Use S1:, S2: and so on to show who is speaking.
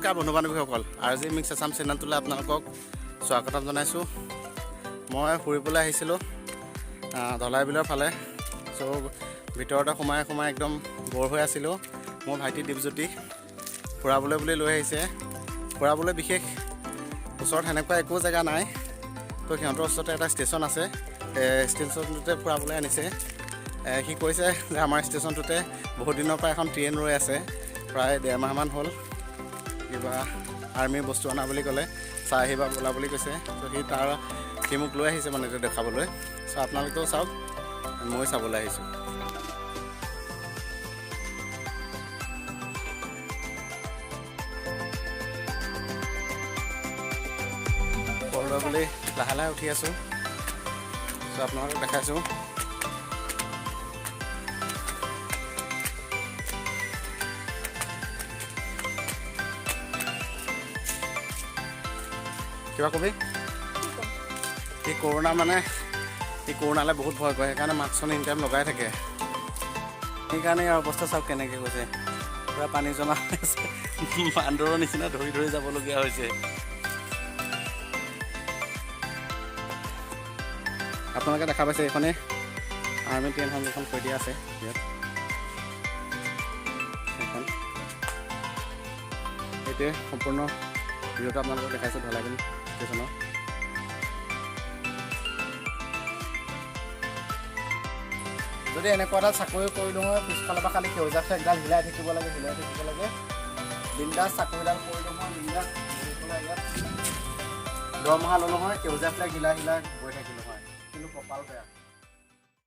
S1: নমস্কাৰ বন্ধু বান্ধৱীসকল, RJ Mix Assam চেনেলটোলৈ আপোনালোকক স্বাগতম জনাইছোঁ। মই ফুৰিবলৈ আহিছিলোঁ ধলাই বিলৰ ফালে। চ' ভিতৰতে সোমাই একদম বৰ হৈ আছিলোঁ। মোৰ ভাইটি দীপজ্যোতি ফুৰাবলৈ বুলি লৈ আহিছে। ফুৰাবলৈ বিশেষ ওচৰত সেনেকুৱা একো জেগা নাই, তো সিহঁতৰ ওচৰতে এটা ষ্টেচন আছে, ষ্টেচনটোতে ফুৰাবলৈ আনিছে। সি কৈছে যে আমাৰ ষ্টেচনটোতে বহুত দিনৰ পৰা এখন ট্ৰেইন ৰৈ আছে, প্ৰায় 1.5 মাহমান হ'ল। কিবা আৰ্মিৰ বস্তু অনা বুলি ক'লে, চাই আহিবা বোলা বুলি কৈছে। তো সি মোক লৈ আহিছে মানে এইটো দেখাবলৈ। চ' আপোনালোকেও চাওক, মই চাবলৈ আহিছোঁ। পৰদা বুলি লাহে লাহে উঠি আছোঁ। চ' আপোনালোকক দেখাইছোঁ। কিবা কবি? সি কৰোণালৈ বহুত ভয় কৰে, সেইকাৰণে মাস্কখন এনি টাইম লগাই থাকে। সেইকাৰণে ইয়াৰ অৱস্থা চাওক কেনেকৈ হৈছে, পূৰা পানী জমা হৈ আছে। বান্দৰৰ নিচিনা ধৰি যাবলগীয়া হৈছে। আপোনালোকে দেখা পাইছে এইখনে আৰ্মি ট্ৰেইনখন যিখন কৈ দিয়া আছে ইয়াত, সেইখন এইটোৱে সম্পূৰ্ণ ভিডিঅ'টো আপোনালোকক দেখাইছোঁ ধলাইবিল ষ্টেচনৰ। যদি এনেকুৱা এটা চাকৰি কৰিলোঁ হয়, পিছফালৰ পৰা খালি সেউজীয়া ফ্লেগডাল হিলাই থাকিব লাগে, বিন্দাছ চাকৰিডাল কৰিলোঁ হয়, বিন্দাছ ইয়াত দৰমহা ল'লোঁ হয়, সেউজীয়া ফ্লেগ হিলাই গৈ থাকিলোঁ হয়। কিন্তু কপাল বেয়া।